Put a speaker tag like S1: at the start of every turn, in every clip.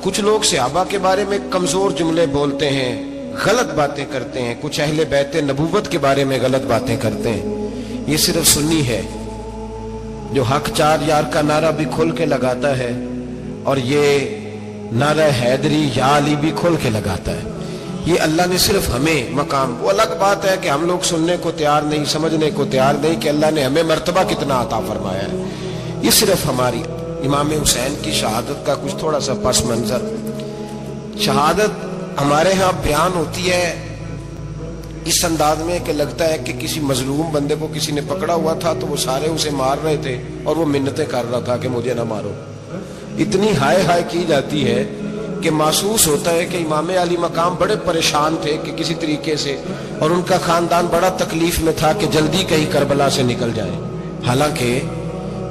S1: कुछ लोग सहाबा के बारे में कमजोर जुमले बोलते हैं, गलत बातें करते हैं, कुछ अहले बैते नबूवत के बारे में गलत बातें करते हैं। ये सिर्फ सुन्नी है जो हक चार यार का नारा भी खोल के लगाता है और ये नारा हैदरी या अली भी खोल के लगाता है। ये अल्लाह ने सिर्फ हमें मकाम, वो अलग बात है कि हम लोग सुनने को तैयार नहीं, समझने को तैयार नहीं कि अल्लाह ने हमें मर्तबा कितना अता फरमाया है। ये सिर्फ हमारी इमाम हुसैन की शहादत का कुछ थोड़ा सा पस मंजर। शहादत हमारे यहाँ बयान होती है इस अंदाज में कि लगता है कि किसी मजलूम बंदे को किसी ने पकड़ा हुआ था तो वो सारे उसे मार रहे थे और वो मिन्नतें कर रहा था कि मुझे ना मारो। इतनी हाय हाय की जाती है कि महसूस होता है कि इमाम अली मकाम बड़े परेशान थे कि किसी तरीके से, और उनका खानदान बड़ा तकलीफ में था कि जल्दी कहीं करबला से निकल जाए। हालांकि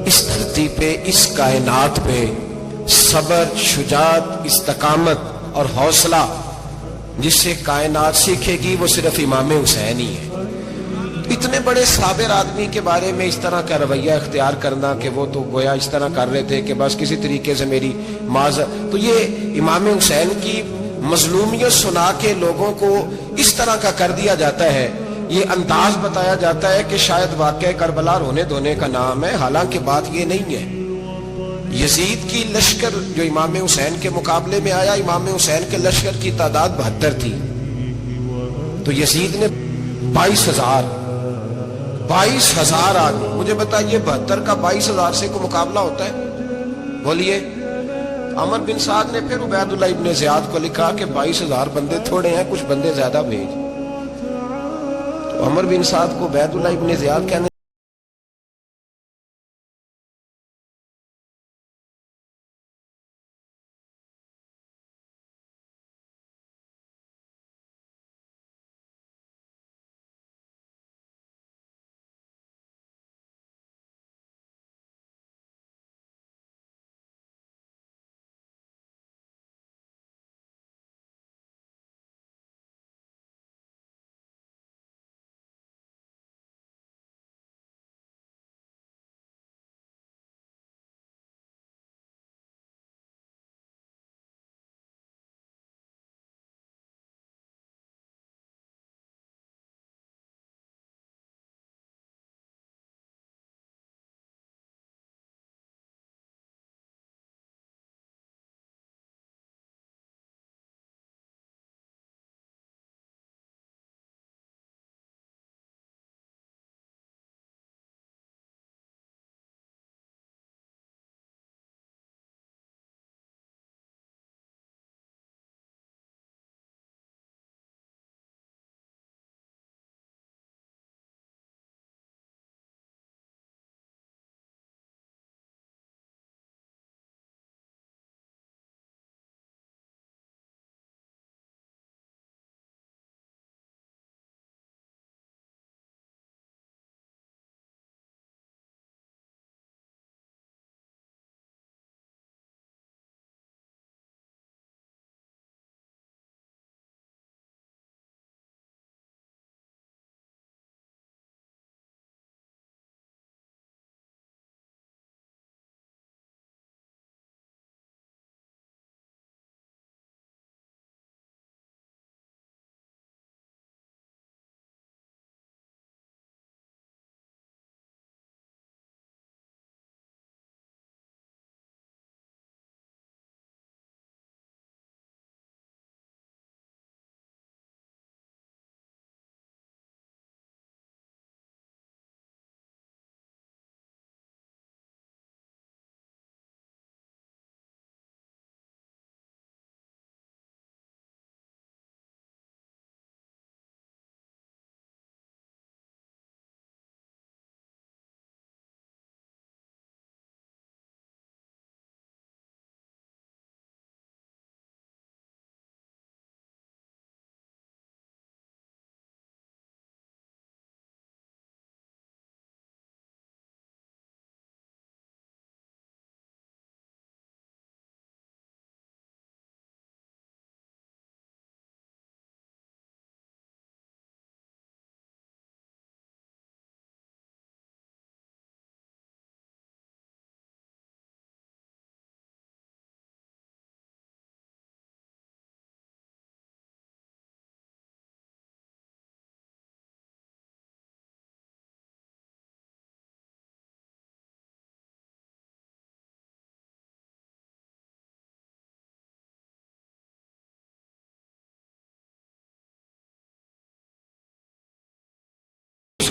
S1: इस धरती पे, इस कायनात पे सबर, शुजात, इस्तकामत और हौसला जिससे कायनात सीखेगी वो सिर्फ इमाम हुसैन ही है। इतने बड़े साबिर आदमी के बारे में इस तरह का रवैया इख्तियार करना कि वो तो गोया इस तरह कर रहे थे कि बस किसी तरीके से मेरी माज, तो ये इमाम हुसैन की मजलूमियत सुना के लोगों को इस तरह का कर दिया जाता है। ये अंदाज बताया जाता है कि शायद वाकई करबला रोने धोने का नाम है, हालांकि बात ये नहीं है। यजीद की लश्कर जो इमाम हुसैन के मुकाबले में आया, इमाम हुसैन के लश्कर की तादाद 72 थी, तो यजीद ने 22,000 आदमी। मुझे बताइए 72 का 22,000 से को मुकाबला होता है? बोलिए। अमर बिन साद ने फिर उबैदुल्लाह इब्ने ज़ियाद को लिखा कि 22,000 बंदे थोड़े हैं, कुछ बंदे ज्यादा भेज। तो अमर बिन साद को उबैदुल्लाह इब्ने ज़ियाद कहने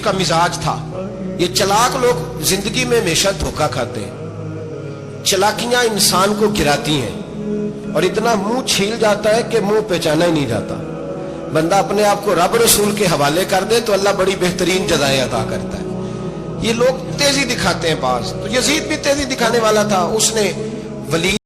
S1: का मिजाज था। ये चलाक लोग जिंदगी में हमेशा धोखा खाते हैं। चलाकियां इंसान को गिराती हैं और इतना मुंह छील जाता है कि मुंह पहचाना ही नहीं जाता। बंदा अपने आप को रब रसूल के हवाले कर दे तो अल्लाह बड़ी बेहतरीन जज़ाएं अता करता है। ये लोग तेजी दिखाते हैं पास, तो यजीद भी तेजी दिखाने वाला था। उसने वली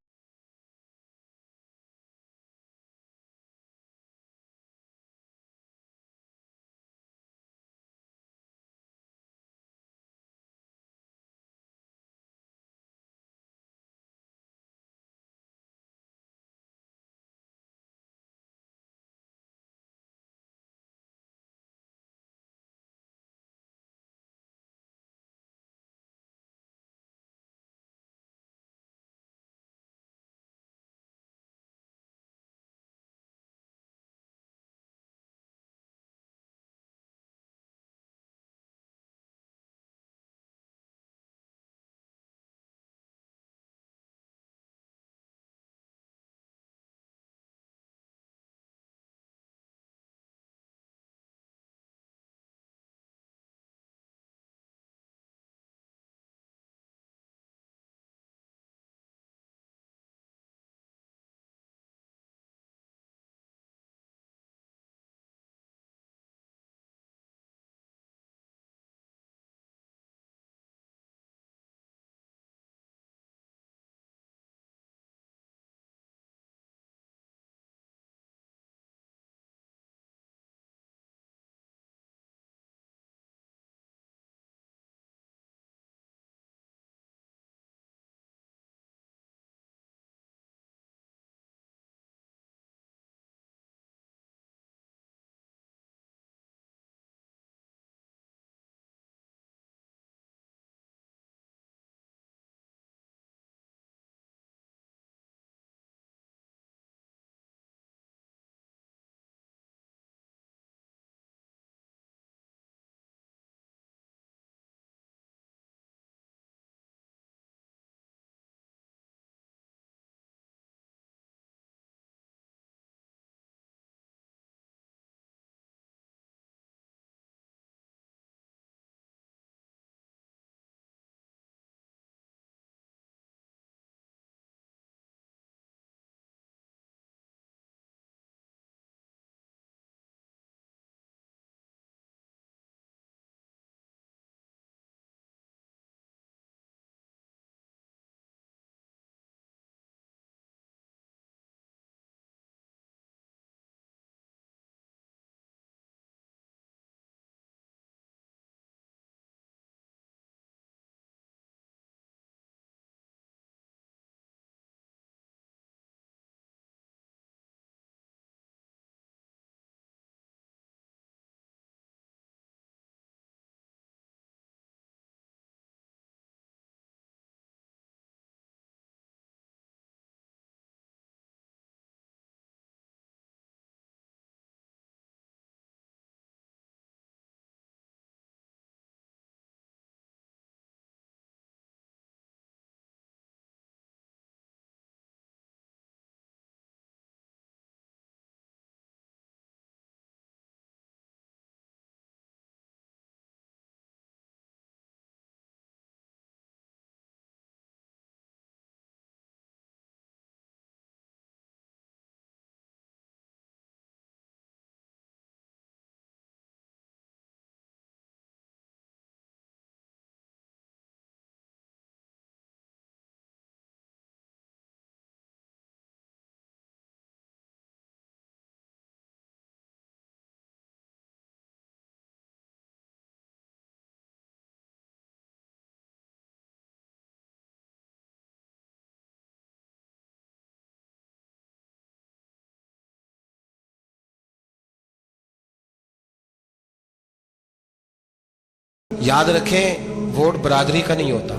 S1: याद रखें, वोट बरादरी का नहीं होता,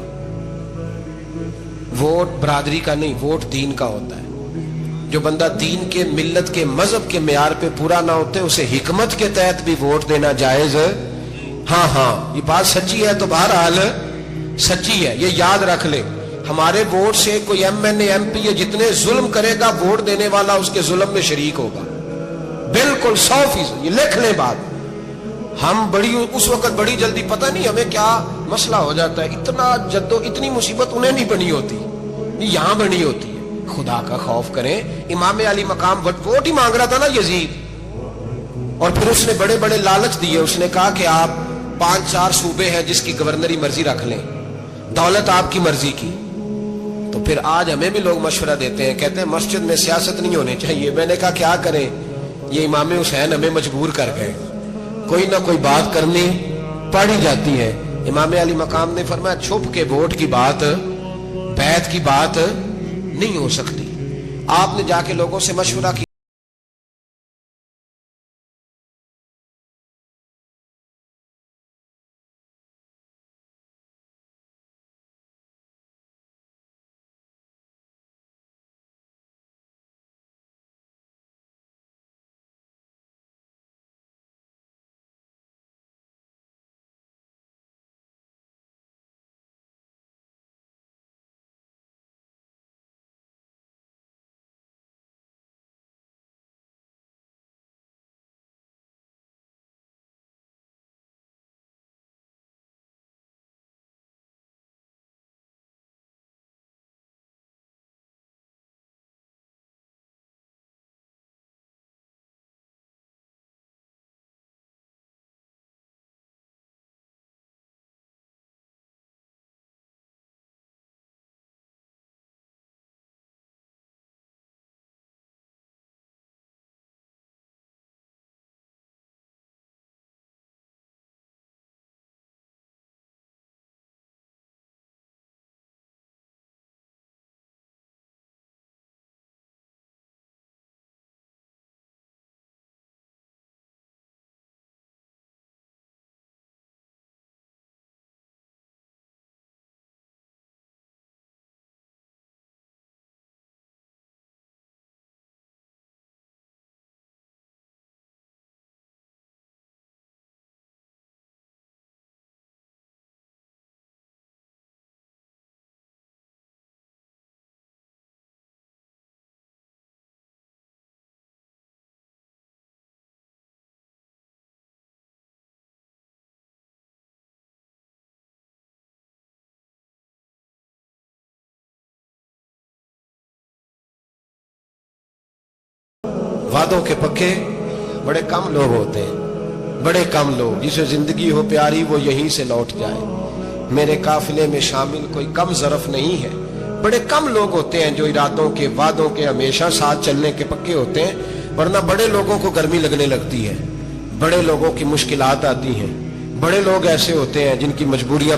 S1: वोट बरादरी का नहीं, वोट दीन का होता है। जो बंदा दीन के, मिल्लत के, मजहब के मेयार पे पूरा ना होते उसे हिकमत के तहत भी वोट देना जायज। हाँ हाँ, ये बात सच्ची है तो बहरहाल सच्ची है, ये याद रख ले। हमारे वोट से कोई एमएनए एमपी जितने जुल्म करेगा, वोट देने वाला उसके जुल्म में शरीक होगा, बिल्कुल 100%। ये लिख ले बात। हम बड़ी उस वक्त बड़ी जल्दी पता नहीं हमें क्या मसला हो जाता है, इतना जद्दो इतनी मुसीबत उन्हें नहीं बनी होती, यहां बनी होती है। खुदा का खौफ करें। इमाम अली मकाम वोट ही मांग रहा था ना यजीद, और फिर उसने बड़े बड़े लालच दिए। उसने कहा कि आप 5-4 सूबे हैं जिसकी गवर्नरी मर्जी रख लें, दौलत आपकी मर्जी की। तो फिर आज हमें भी लोग मशवरा देते हैं, कहते हैं मस्जिद में सियासत नहीं होनी चाहिए। मैंने कहा क्या करें, ये इमाम हुसैन हमें मजबूर कर गए, कोई ना कोई बात करनी पड़ ही जाती है। इमाम अली मकाम ने फरमाया छुप के वोट की बात, बैत की बात नहीं हो सकती। आपने जाके लोगों से मशवरा किया। वादों के पक्के बड़े कम लोग होते हैं, बड़े कम लोग। जिसे जिंदगी हो प्यारी वो यहीं से लौट जाए। मेरे काफिले में शामिल कोई कम ज़रफ नहीं है। बड़े कम लोग होते हैं जो इरादों के, वादों के हमेशा साथ चलने के पक्के होते हैं। वरना बड़े लोगों को गर्मी लगने लगती है, बड़े लोगों की मुश्किलात आती हैं। बड़े लोग ऐसे होते हैं जिनकी मजबूरियां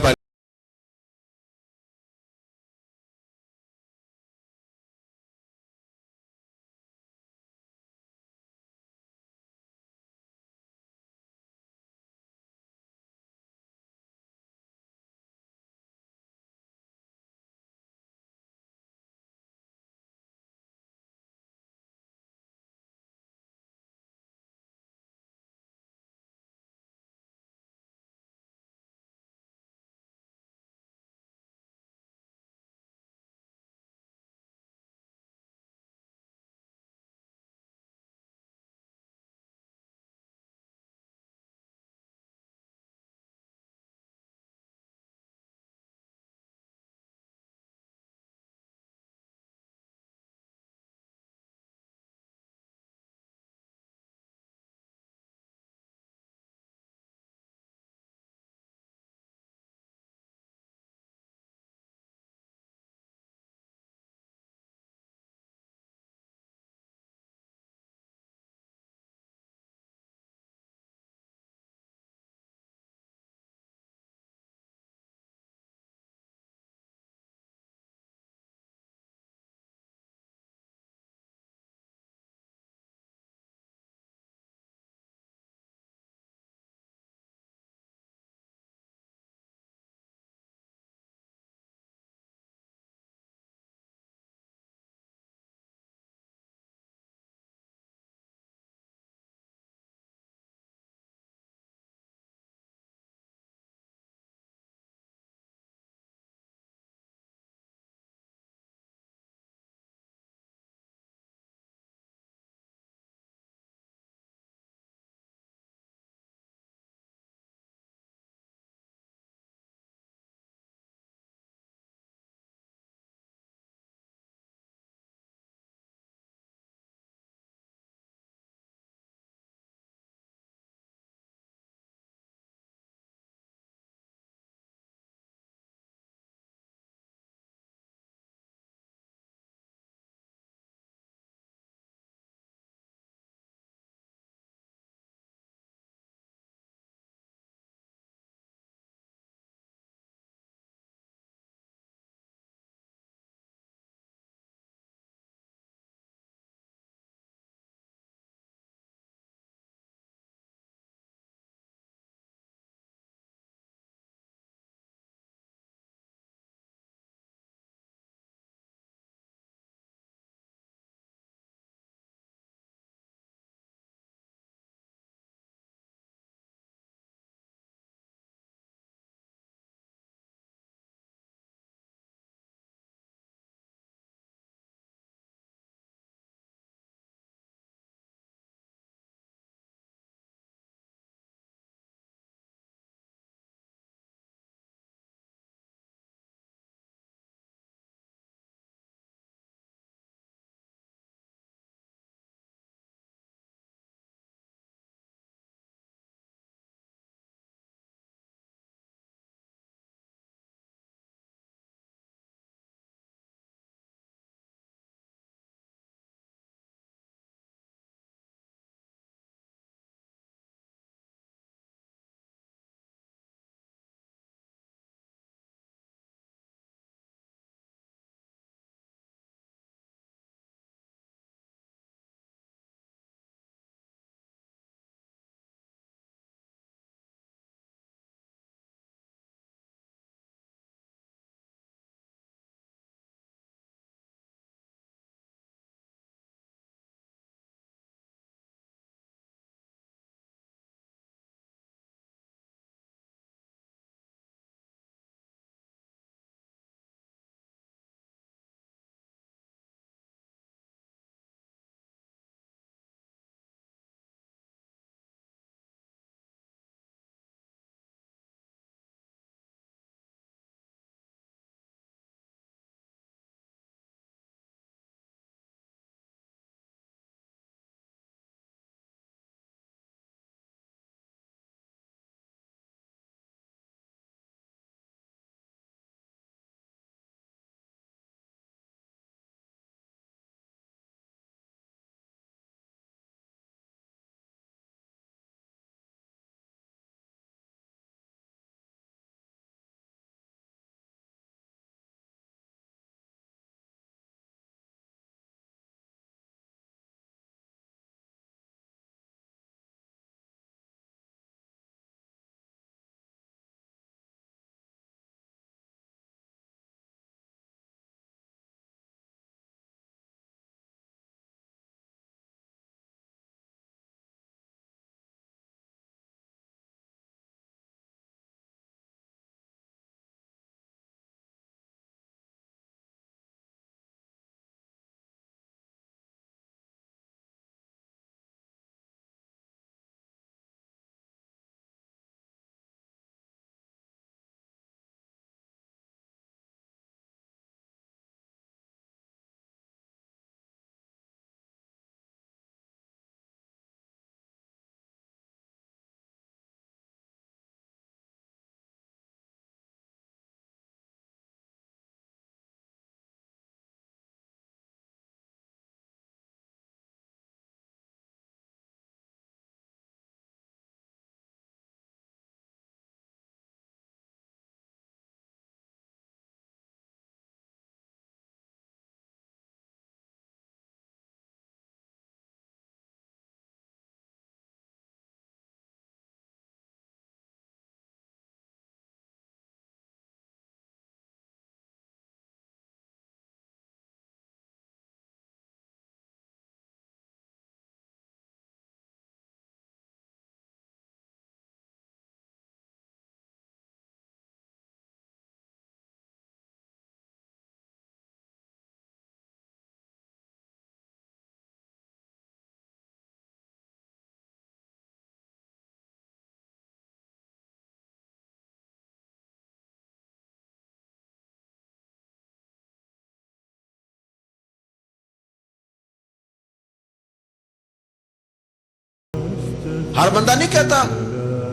S1: हर बंदा नहीं कहता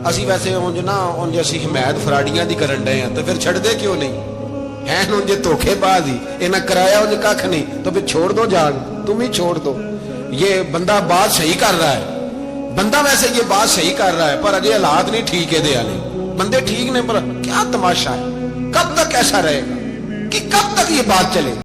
S1: ਅਸੀਂ ਵੈਸੇ ਉਂਝ ਨਾ ਉਂਝ ਅਸੀਂ ਹਮਾਇਤ ਫਰਾੜੀਆਂ ਦੀ ਕਰਨ ਡਏ ਆ ਤੇ ਫਿਰ ਛੱਡਦੇ ਕਿਉਂ ਨਹੀਂ है ਉਂਝ ਧੋਖੇਬਾਜ਼ ही ਇਹਨਾਂ कराया ਉਂਝ ਕੱਖ नहीं तो फिर छोड़ दो जान तुम ही छोड़ दो ये बंदा बात सही कर रहा है बंदा वैसे ये बात सही कर रहा है पर अजय हालात नहीं ठीक है वाले बंदे ठीक ने पर क्या तमाशा है कब तक ऐसा रहेगा कि कब तक ये बात चले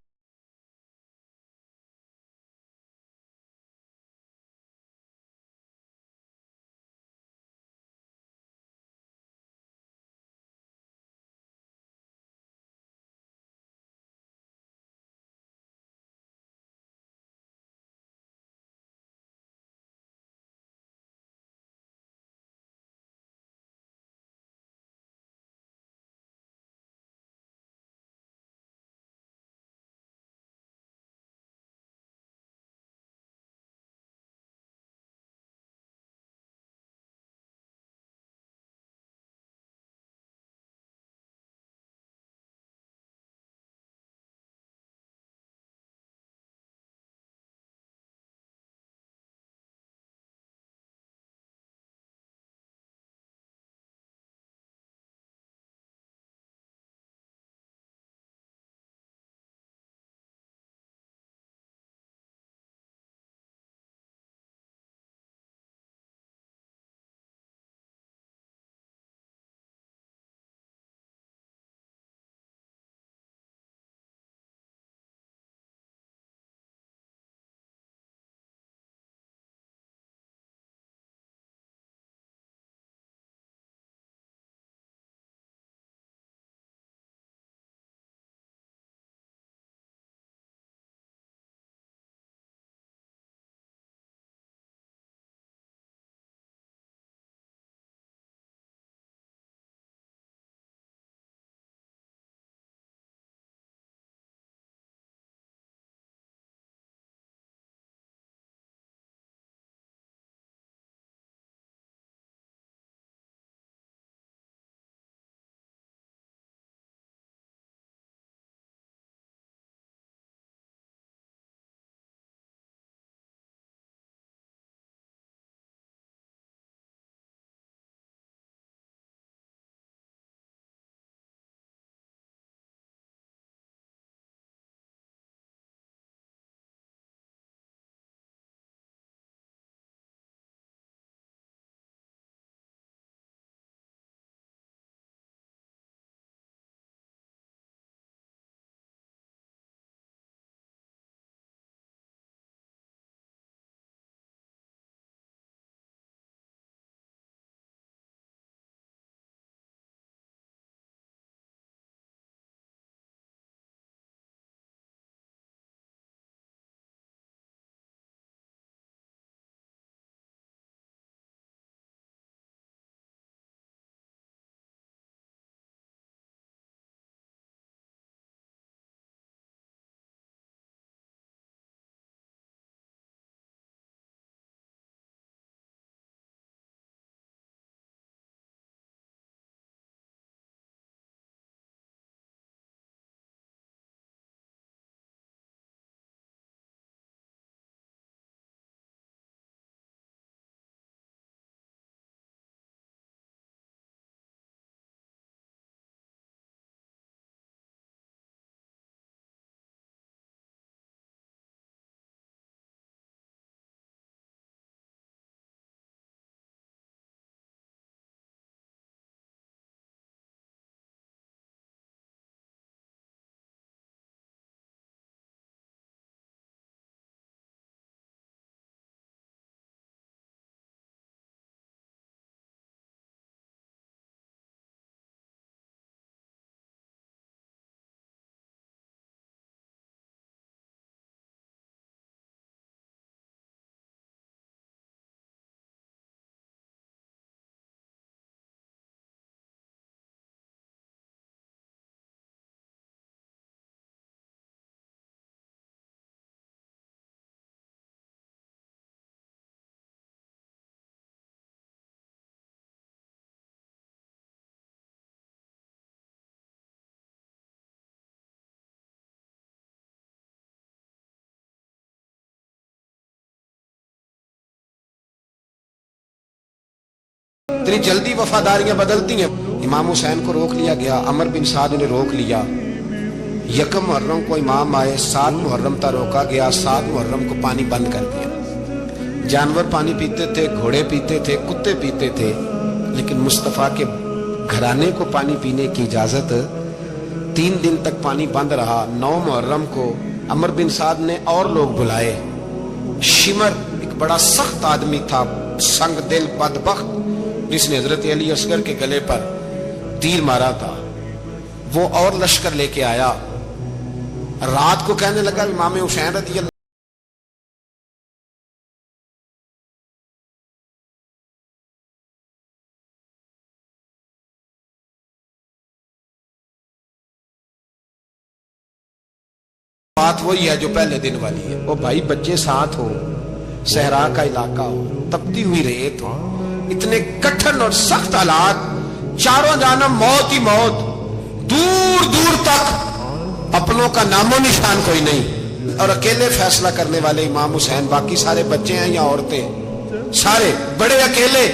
S1: इतनी जल्दी वफादारियां बदलती हैं। इमाम हुसैन को रोक लिया गया, अमर बिन साद ने रोक लिया। यकम मुहर्रम को इमाम आए, 7 मुहर्रम तक रोका गया, 7 मुहर्रम को पानी बंद कर दिया। जानवर पानी पीते थे, घोड़े पीते थे, कुत्ते पीते थे, लेकिन मुस्तफा के घराने को पानी पीने की इजाजत। 3 दिन तक पानी बंद रहा। 9 मुहर्रम को अमर बिन साद ने और लोग बुलाए। शिमर एक बड़ा सख्त आदमी था, संग दिल बदबख्त, जिसने हजरत अली असगर के गले पर तीर मारा था, वो और लश्कर लेके आया। रात को कहने लगा इमाम हुसैन रज़ी अल्लाह बात वही है जो पहले दिन वाली है। वो भाई बच्चे साथ हो, सहरा का इलाका हो, तपती हुई रेत हो, इतने कठिन और सख्त हालात, चारों जानब मौत ही मौत, दूर दूर तक अपनों का नामो निशान कोई नहीं, और अकेले फैसला करने वाले इमाम हुसैन। बाकी सारे बच्चे हैं या औरतें, सारे बड़े अकेले।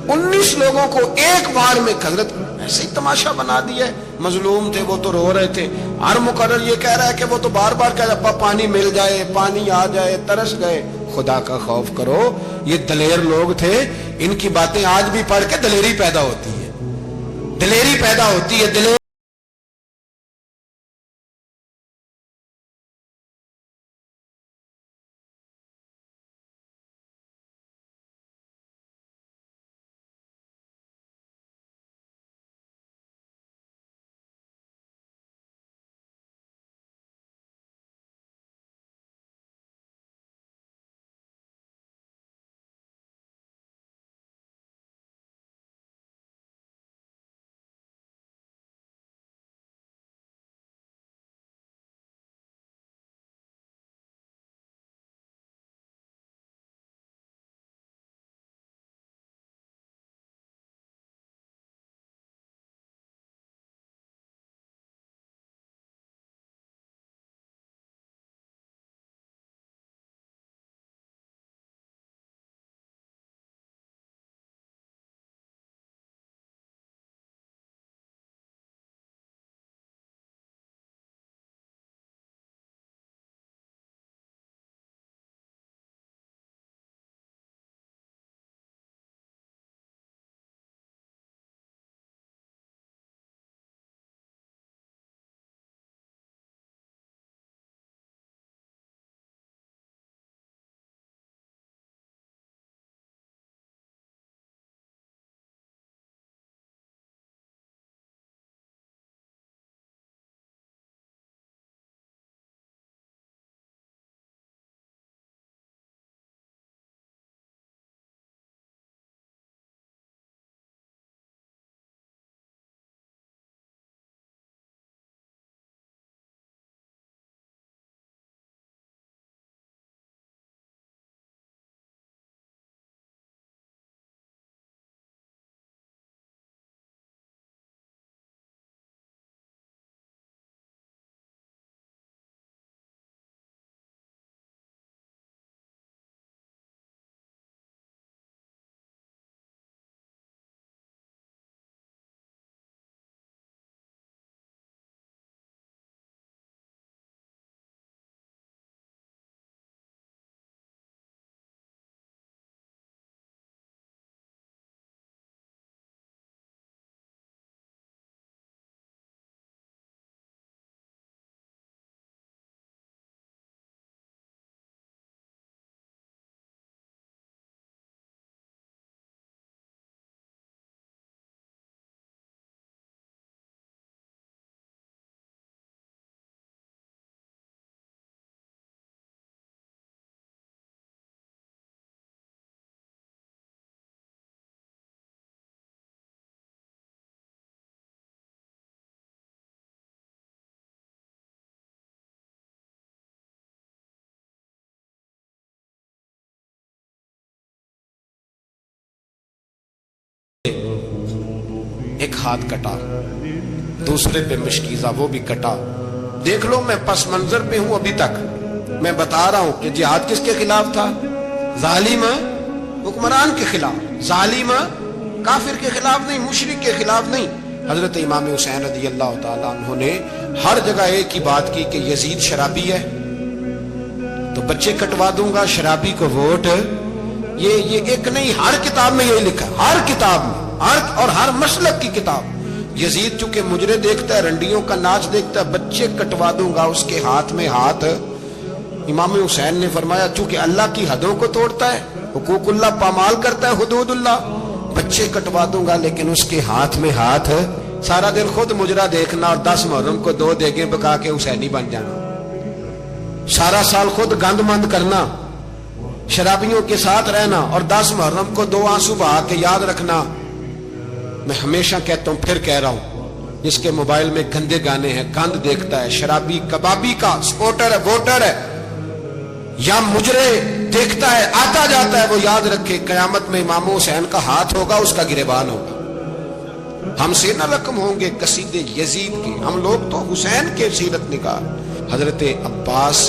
S1: 19 लोगों को एक बार में हजरत ऐसे ही तमाशा बना दिया। मजलूम थे वो तो रो रहे थे, हर मुकर्रर ये कह रहा है कि वो तो बार बार कह रहा पानी मिल जाए, पानी आ जाए, तरस गए। खुदा का खौफ करो, ये दलेर लोग थे, इनकी बातें आज भी पढ़ के दलेरी पैदा होती है, दलेरी पैदा होती है। दलेर एक हाथ कटा, दूसरे पे मुश्किजा वो भी कटा। देख लो मैं पस मंजर पे हूं अभी तक, मैं बता रहा हूं कि जिहाद किसके खिलाफ था? जालिम हुक्मरान के खिलाफ, जालिम काफिर के खिलाफ नहीं, मुशरिक के खिलाफ नहीं। हजरत इमाम हुसैन रज़ी अल्लाह तआला अन्हु ने हर जगह एक ही बात की कि यजीद शराबी है तो बच्चे कटवा दूंगा, शराबी को वोट। ये एक नहीं, हर किताब में यही लिखा, हर किताब में, हर मसलक की किताब। यजीद चूंकि मुजरे देखता है, रंडियों का नाच देखता है, बच्चे कटवा दूंगा, उसके हाथ में हाथ। इमाम हुसैन ने फरमाया चूंकि अल्लाह की हदों को तोड़ता है, हुकूकुल्लाह पामाल करता है, हुदूदुल्लाह, बच्चे कटवा दूंगा लेकिन उसके हाथ में हाथ। सारा दिन खुद मुजरा देखना और 10 मुहर्रम को 2 देगे पका के हुसैनी बन जाना, सारा साल खुद गंदमंद करना, शराबियों के साथ रहना और 10 मुहर्रम को 2 आंसू बहा के याद रखना। मैं हमेशा कहता हूं, फिर कह रहा हूं, जिसके मोबाइल में गंदे गाने हैं, गंद देखता है, शराबी कबाबी का सपोर्टर है, वोटर है, या मुजरे देखता है, आता जाता है, वो याद रखे कयामत में इमाम हुसैन का हाथ होगा, उसका गिरेबान होगा। हमसे न रकम होंगे कसीदे यजीद के, हम लोग तो हुसैन के सीरत निगार। हजरत अब्बास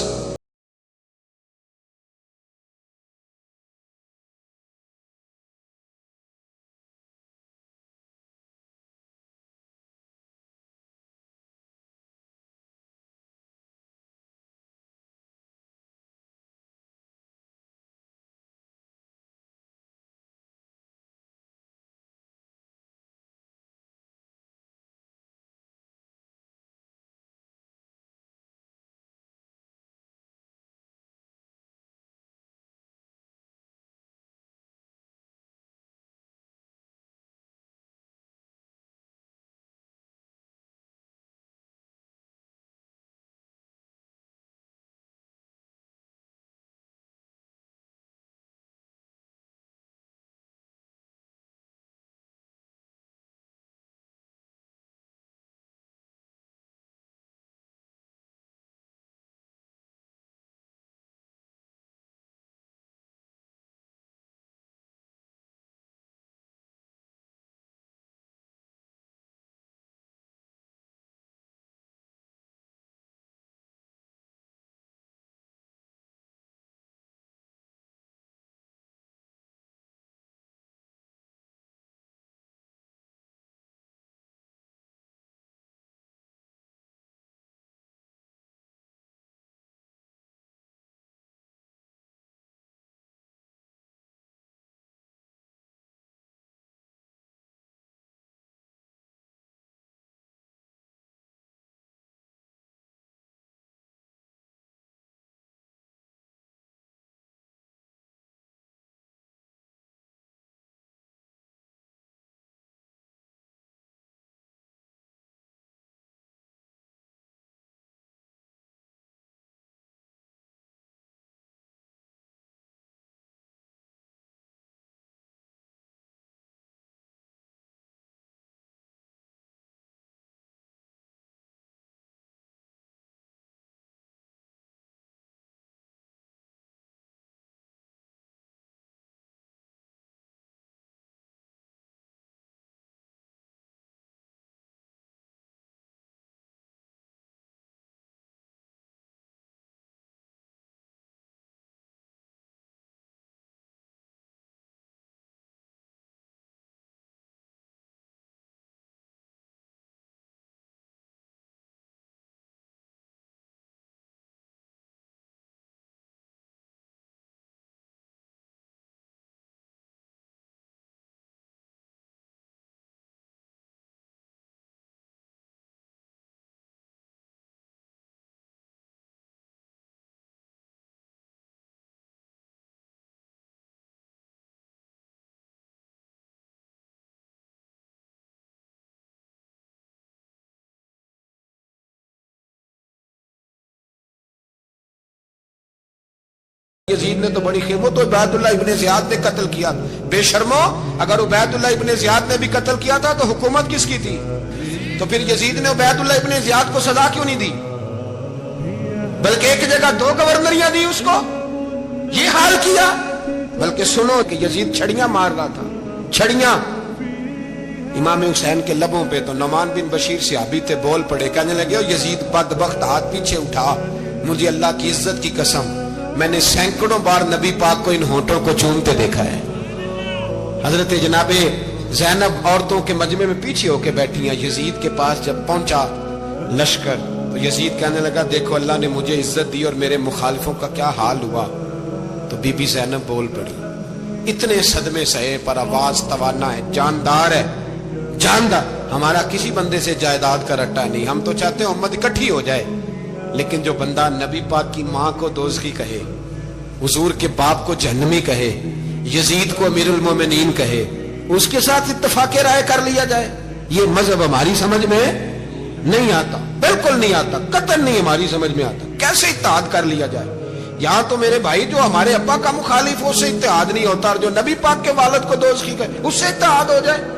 S1: यजीद ने तो बड़ी खैर, वो तो उबैदुल्लाह इब्ने ज़ियाद ने कत्ल किया। बेशर्मो, अगर उबैदुल्लाह इब्ने ज़ियाद ने भी कत्ल किया था तो हुकूमत किसकी थी? तो फिर यजीद ने उबैदुल्लाह इब्ने ज़ियाद को सजा क्यों नहीं दी, बल्कि एक जगह 2 गवर्नरियां दी उसको? ये हाल किया। बल्कि सुनो कि यजीद छड़ियां मार रहा था, छड़ियां। इमाम हुसैन के लबों पे तो नुमान बिन बशीर सहाबी थे, बोल पड़े, कहने लगे, यजीद बदबख्त, हाथ पीछे उठा, मुझे अल्लाह की इज्जत की कसम, मैंने सैकड़ों बार नबी पाक को इन होठों को चूमते देखा है। हजरत जनाबे ज़ैनब औरतों के मजमे में पीछे होके बैठी हैं। यजीद के पास जब पहुंचा लश्कर तो यजीद कहने लगा, देखो अल्लाह ने मुझे इज्जत दी और मेरे मुखालिफों का क्या हाल हुआ। तो बीबी ज़ैनब बोल पड़ी, इतने सदमे सहे पर आवाज तवाना है, जानदार है, जानदार। हमारा किसी बंदे से जायदाद का रट्टा नहीं, हम तो चाहते हैं उम्मत इकट्ठी हो जाए, लेकिन जो बंदा नबी पाक की माँ को दोज़खी कहे, हुजूर के बाप को जहन्नमी कहे, यजीद को अमीरुल मोमिनीन कहे, उसके साथ इत्तफाक़े राय कर लिया जाए, ये मजहब हमारी समझ में नहीं आता, बिल्कुल नहीं आता, कतई नहीं हमारी समझ में आता। कैसे इत्तेहाद कर लिया जाए? यहां तो मेरे भाई जो हमारे अब्बा का मुखालिफ हो उससे इत्तेहाद नहीं होता, और जो नबी पाक के वालिद को दोज़खी कहे उससे इत्तेहाद हो जाए।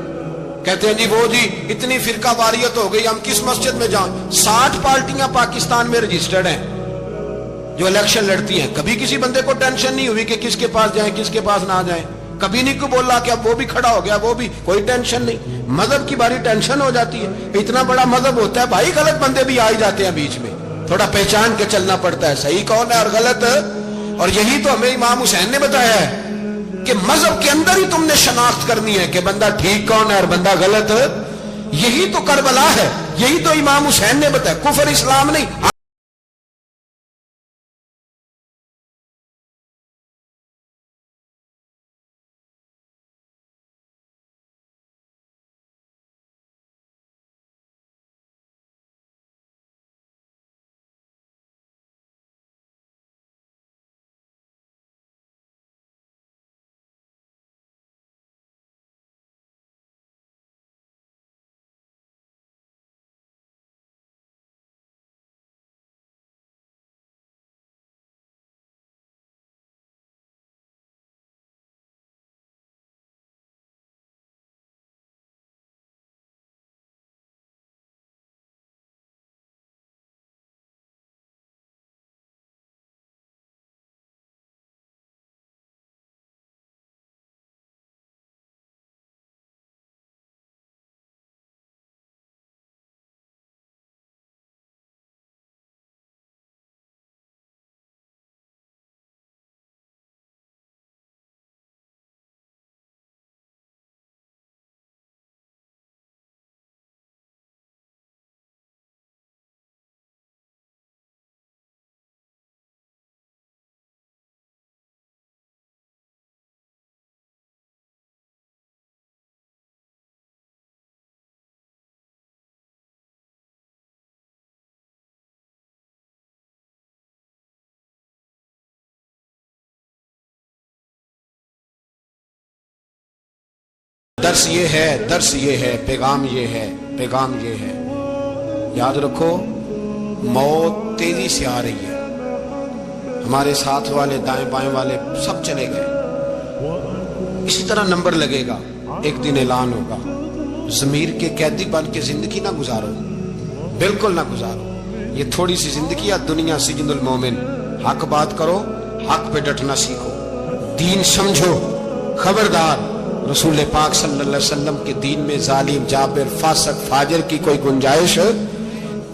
S1: कहते हैं जी वो जी इतनी फिरका वारियत हो गई, हम किस मस्जिद में जाएं? 60 पार्टियां पाकिस्तान में रजिस्टर्ड हैं जो इलेक्शन लड़ती हैं। कभी किसी बंदे को टेंशन नहीं हुई कि किसके पास जाएं किसके पास ना जाएं, कभी नहीं को बोला कि अब वो भी खड़ा हो गया, वो भी, कोई टेंशन नहीं। मजहब की बारी टेंशन हो जाती है, इतना बड़ा मजहब होता है भाई, गलत बंदे भी आ ही जाते हैं बीच में, थोड़ा पहचान के चलना पड़ता है सही कौन है और गलत। और यही तो हमें इमाम हुसैन ने बताया है कि मजहब के अंदर ही तुमने शनाख्त करनी है कि बंदा ठीक कौन है और बंदा गलत। यही तो करबला है, यही तो इमाम हुसैन ने बताया, कुफर इस्लाम नहीं। दर्स ये है, दर्स ये है, पैगाम ये है, पैगाम ये है। याद रखो मौत तेजी से आ रही है, हमारे साथ वाले दाएं बाएं वाले सब चले गए। इसी तरह नंबर लगेगा, एक दिन ऐलान होगा, ज़मीर के कैदी बन के जिंदगी ना गुजारो, बिल्कुल ना गुजारो। ये थोड़ी सी जिंदगी है दुनिया सिजनुल मोमिन। हक बात करो, हक पे डटना सीखो, दीन समझो, खबरदार रसूल पाक सल्लल्लाहु अलैहि वसल्लम के दीन में जालिम जाबिर फासक फाजिर की कोई गुंजाइश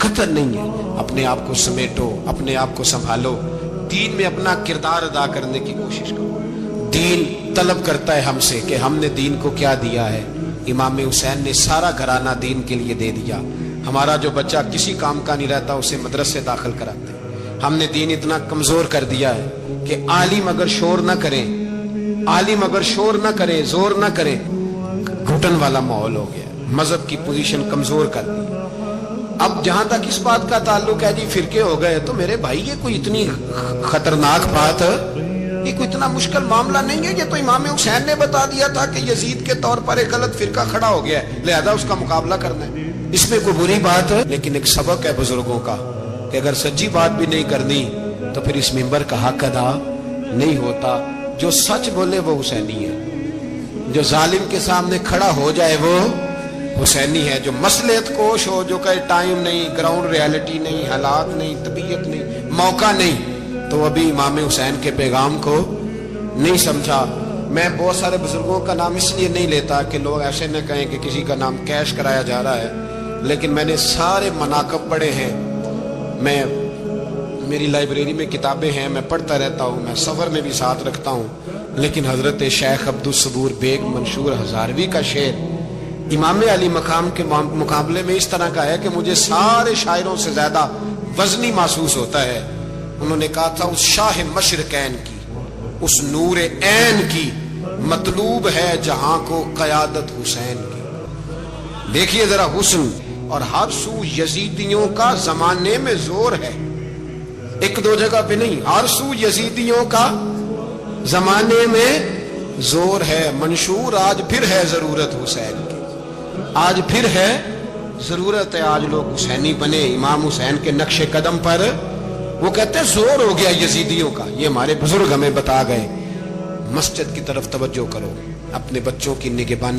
S1: कतई नहीं है। अपने आप को समेटो, अपने आप को संभालो, दीन में अपना किरदार अदा करने की कोशिश करो। दीन तलब करता है हमसे कि हमने दीन को क्या दिया है। इमाम हुसैन ने सारा घराना दीन के लिए दे दिया। हमारा जो बच्चा किसी काम का नहीं रहता उसे मदरसे दाखिल कराते। हमने दीन इतना कमजोर कर दिया है कि आलिम अगर शोर ना करें, आलिम अगर शोर ना करे, जोर ना करे, घुटन वाला माहौल हो गया, मजहब की पोजीशन कमजोर कर दी। अब जहां तक इस बात का ताल्लुक है जी फिरके हो गए, तो मेरे भाई ये कोई इतनी खतरनाक बात है, ये कोई इतना मुश्किल मामला नहीं है। ये तो इमाम हुसैन ने बता दिया था कि यजीद के तौर पर एक गलत फिरका खड़ा हो गया है, लिहाजा उसका मुकाबला करना है। इसमें कोई बुरी बात है, लेकिन एक सबक है बुजुर्गों का कि अगर सच्ची बात भी नहीं करनी तो फिर इस मिंबर का हक अदा नहीं होता। जो सच बोले वो हुसैनी है, जो जालिम के सामने खड़ा हो जाए वो हुसैनी है। जो मसलहत कोश हो, जो कहे टाइम नहीं, ग्राउंड रियलिटी नहीं, हालात नहीं, तबीयत नहीं, मौका नहीं, तो अभी इमाम हुसैन के पैगाम को नहीं समझा। मैं बहुत सारे बुजुर्गों का नाम इसलिए नहीं लेता कि लोग ऐसे न कहें कि किसी का नाम कैश कराया जा रहा है, लेकिन मैंने सारे मनाकब पढ़े हैं। मेरी लाइब्रेरी में किताबें हैं, मैं पढ़ता रहता हूँ, मैं सफ़र में भी साथ रखता हूँ। लेकिन हजरत शेख अब्दुल सबूर बेग मंशूर हजारवी का शेर इमाम अली मकाम के मुकाबले में इस तरह का है कि मुझे सारे शायरों से ज्यादा वजनी महसूस होता है। उन्होंने कहा था, उस शाह मशरकैन की, उस नूर ऐन की मतलूब है जहां को कयादत हुसैन की। देखिए जरा हुस्न, और हर सू यजीदियों का जमाने में जोर है, एक दो जगह पे नहीं, हर सू यजीदियों का जमाने में जोर है। मंशूर आज फिर है जरूरत हुसैन की, आज फिर है जरूरत है, आज लोग हुसैनी बने इमाम हुसैन के नक्शे कदम पर। वो कहते हैं जोर हो गया यजीदियों का, ये हमारे बुजुर्ग हमें बता गए। मस्जिद की तरफ तवज्जो करो, अपने बच्चों की निगहबानी